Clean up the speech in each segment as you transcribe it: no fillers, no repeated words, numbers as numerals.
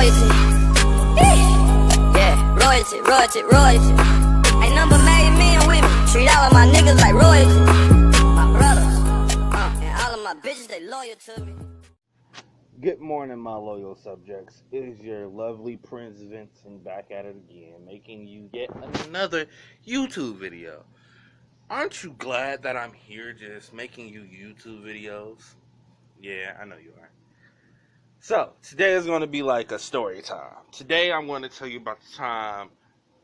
royalty. Yeah, royalty. Ain't number made men with me. Treat all of my niggas like royalty. My brothers, and all of my bitches, they loyal to me. Good morning, my loyal subjects. It is your lovely Prince Vincent back at it again, making you yet another YouTube video. Aren't you glad that I'm here just making you YouTube videos? Yeah, I know you are. So, today is going to be like a story time. Today I'm going to tell you about the time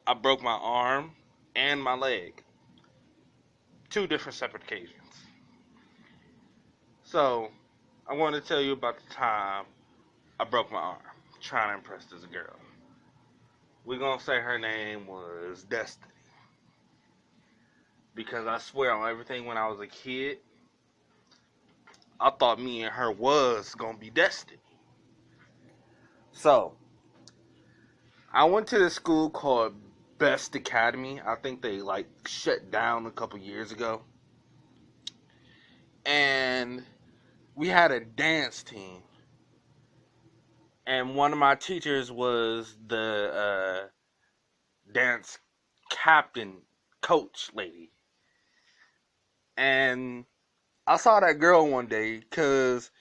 I broke my arm and my leg. Two different separate occasions. So, I want to tell you about the time I broke my arm trying to impress this girl. We're going to say her name was Destiny. Because I swear on everything, when I was a kid, I thought me and her was going to be destiny. So, I went to this school called Best Academy. I think they shut down a couple years ago. And we had a dance team. And one of my teachers was the dance captain coach lady. And I saw that girl one day because,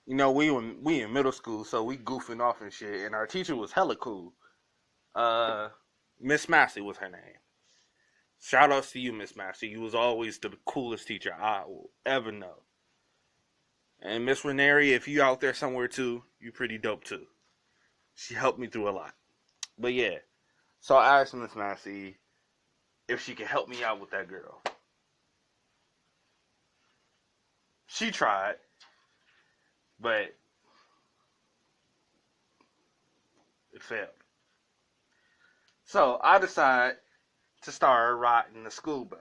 you know, we in middle school, so we goofing off and shit. And our teacher was hella cool. Miss Massey was her name. Shout outs to you, Miss Massey. You was always the coolest teacher I will ever know. And Miss Renary, if you out there somewhere too, you pretty dope too. She helped me through a lot. But yeah, so I asked Miss Massey if she could help me out with that girl. She tried, but it failed. So I decided to start riding the school bus.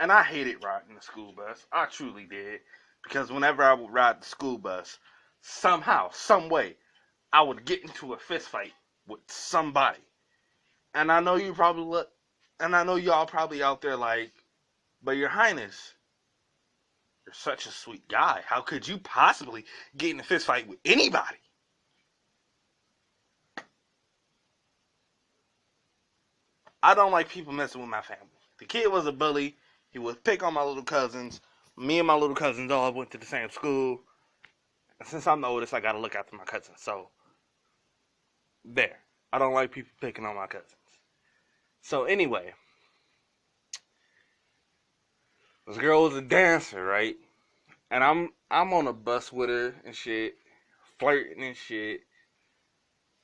And I hated riding the school bus. I truly did. Because whenever I would ride the school bus, somehow, some way, I would get into a fist fight with somebody. And I know you probably and I know y'all probably out there like, but Your Highness, you're such a sweet guy. How could you possibly get in a fist fight with anybody? I don't like people messing with my family. The kid was a bully. He would pick on my little cousins. Me and my little cousins all went to the same school. And since I'm the oldest, I gotta look after my cousins. So, there. I don't like people picking on my cousins. So, anyway. This girl was a dancer, right? And I'm on a bus with her and shit. Flirting and shit.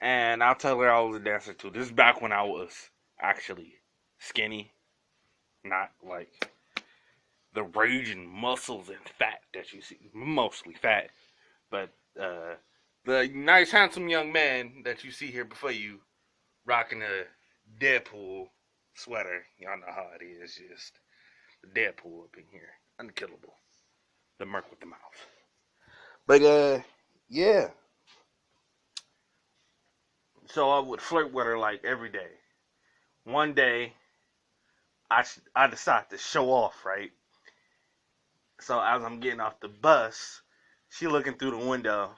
And I'll tell her I was a dancer too. This is back when I was actually skinny. Not like the raging muscles and fat that you see. Mostly fat. But the nice handsome young man that you see here before you rocking a Deadpool sweater. Y'all know how it is. Just the Deadpool up in here. Unkillable. The merc with the mouth. But yeah. So I would flirt with her like every day. One day, I decided to show off, right? So as I'm getting off the bus, she looking through the window.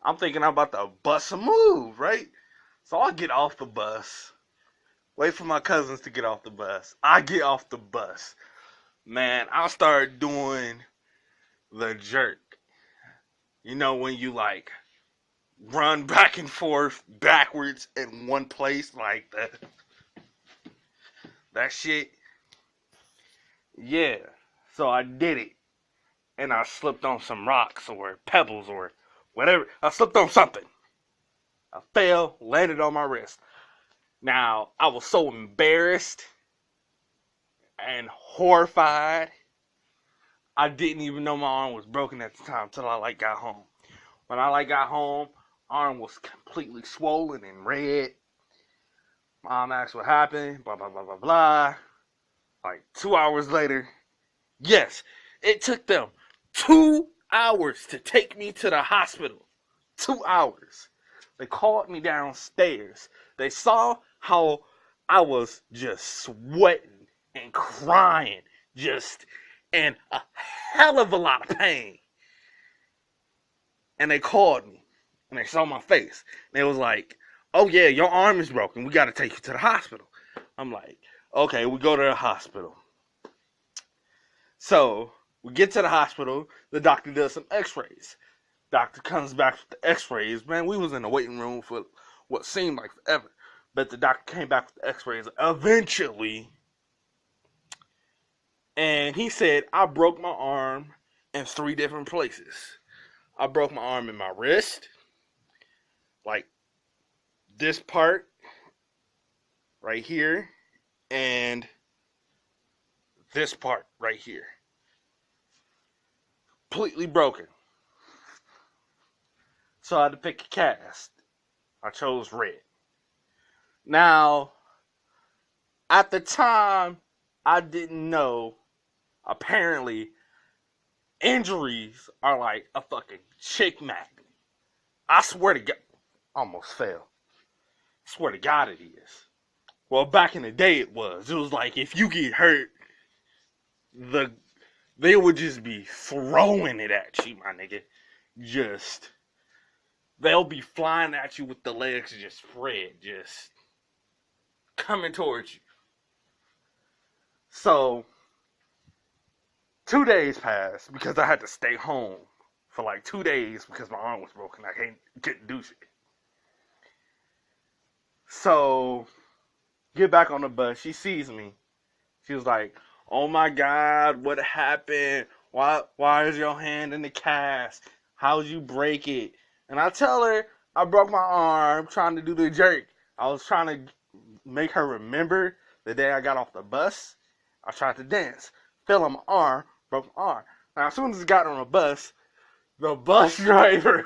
I'm thinking I'm about to bust a move, right? So I get off the bus. Wait for my cousins to get off the bus. I get off the bus. Man, I start doing the jerk. You know when you run back and forth, backwards in one place like that. That shit. Yeah. So I did it. And I slipped on some rocks or pebbles or whatever. I slipped on something. I fell, landed on my wrist. Now, I was so embarrassed and horrified. I didn't even know my arm was broken at the time until I got home. When I got home, arm was completely swollen and red. Mom asked what happened, blah, blah, blah, blah, blah. 2 hours later, yes, it took them 2 hours to take me to the hospital. 2 hours. They called me downstairs. They saw how I was just sweating and crying, just in a hell of a lot of pain. And they called me. and they saw my face. And they was like, oh yeah, your arm is broken. We got to take you to the hospital. I'm like, okay, we go to the hospital. So we get to the hospital. The doctor does some x-rays. Doctor comes back with the x-rays. Man, we was in the waiting room for what seemed like forever. But the doctor came back with the x-rays eventually. And he said, I broke my arm in 3 different places. I broke my arm in my wrist. Like this part right here. And this part right here. Completely broken. So I had to pick a cast. I chose red. Now, at the time, I didn't know, apparently, injuries are like a fucking chick magnet. I swear to God, almost fell. I swear to God it is. Well, back in the day it was. It was like if you get hurt, they would just be throwing it at you, my nigga. They'll be flying at you with the legs just spread, just coming towards you. So, 2 days passed because I had to stay home for like 2 days because my arm was broken. I couldn't do shit. So, get back on the bus. She sees me. She was like, oh my God, what happened? Why is your hand in the cast? How'd you break it? And I tell her I broke my arm trying to do the jerk. I was trying to make her remember the day I got off the bus. I tried to dance. Fell on my arm, broke my arm. Now, as soon as I got on the bus driver,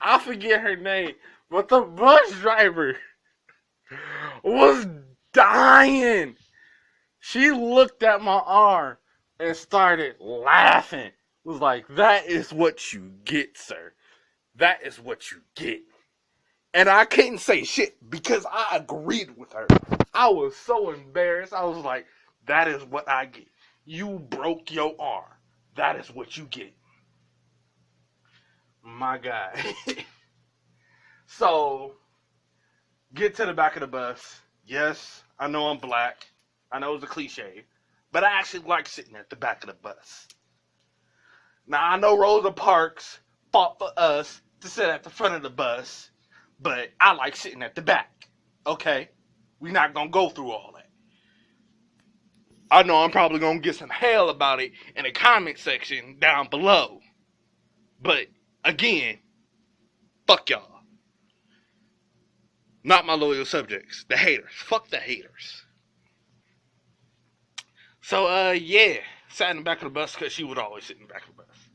I forget her name, but the bus driver was dying. She looked at my arm and started laughing. It was like, that is what you get, sir. That is what you get. And I couldn't say shit because I agreed with her. I was so embarrassed. I was like, that is what I get. You broke your arm. That is what you get. My God. So, get to the back of the bus. Yes, I know I'm black. I know it's a cliche. But I actually like sitting at the back of the bus. Now, I know Rosa Parks fought for us to sit at the front of the bus. But I like sitting at the back. Okay? We're not going to go through all that. I know I'm probably going to get some hell about it in the comment section down below. But, again, fuck y'all. Not my loyal subjects. The haters. Fuck the haters. So, yeah. Sat in the back of the bus because she would always sit in the back of the bus.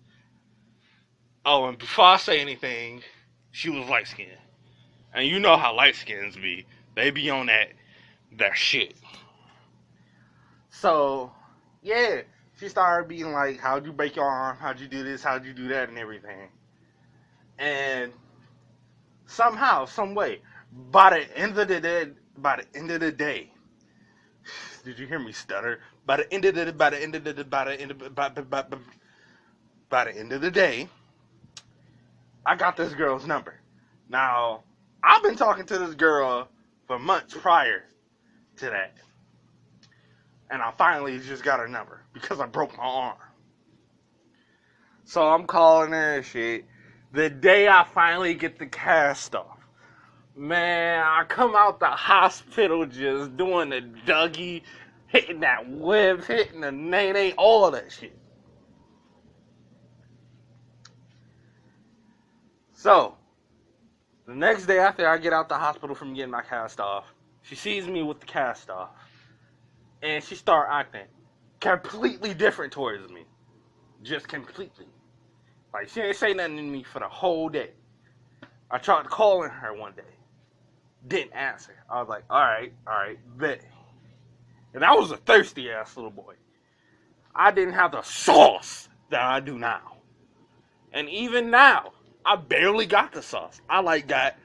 Oh, and before I say anything, she was light-skinned. And you know how light-skins be. They be on that shit. So, yeah. She started being like, how'd you break your arm? How'd you do this? How'd you do that? And everything. And somehow, some way, by the end of the day, did you hear me stutter? By the end of the day, I got this girl's number. Now, I've been talking to this girl for months prior to that. And I finally just got her number because I broke my arm. So I'm calling her and shit. The day I finally get the cast off, man, I come out the hospital just doing the Dougie, hitting that whip, hitting the nay-nay, all of that shit. So, the next day after I get out the hospital from getting my cast off, she sees me with the cast off. And she started acting completely different towards me. Just completely. Like, she ain't say nothing to me for the whole day. I tried calling her one day. Didn't answer. I was like, alright, bet. And I was a thirsty ass little boy. I didn't have the sauce that I do now. And even now, I barely got the sauce. I like got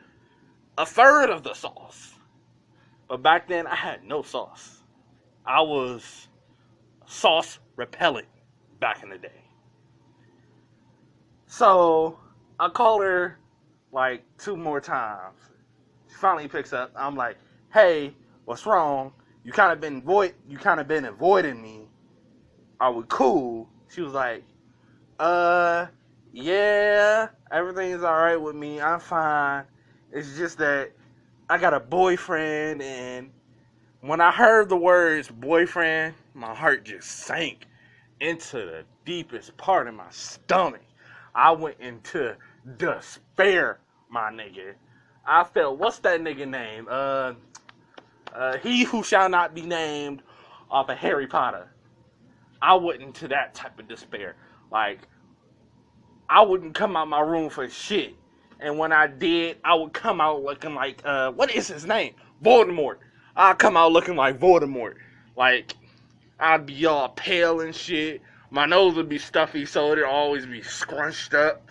a third of the sauce. But back then, I had no sauce. I was sauce repellent back in the day. So, I call her like 2 more times. She finally picks up. I'm like, hey, what's wrong? You kind of been avoiding me. Are we cool? She was like, yeah, everything's alright with me. I'm fine. It's just that I got a boyfriend, and when I heard the words boyfriend, my heart just sank into the deepest part of my stomach. I went into despair, my nigga. I felt, what's that nigga name? He who shall not be named off of Harry Potter. I went into that type of despair. Like, I wouldn't come out my room for shit. And when I did, I would come out looking like, what is his name? Voldemort. I'd come out looking like Voldemort. Like, I'd be all pale and shit. My nose would be stuffy, so it'd always be scrunched up.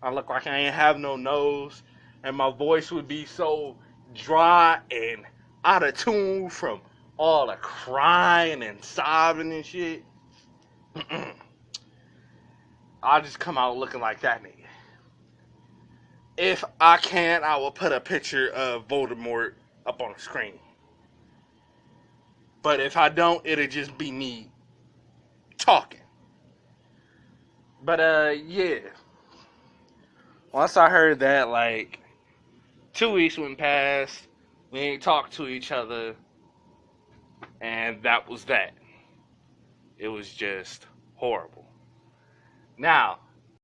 I look like I ain't have no nose. And my voice would be so dry and out of tune from all the crying and sobbing and shit. I'll just come out looking like that nigga. If I can, I will put a picture of Voldemort up on the screen. But if I don't, it'll just be me talking. But yeah. Once I heard that, like, 2 weeks went past, we ain't talked to each other, and that was that. It was just horrible. Now,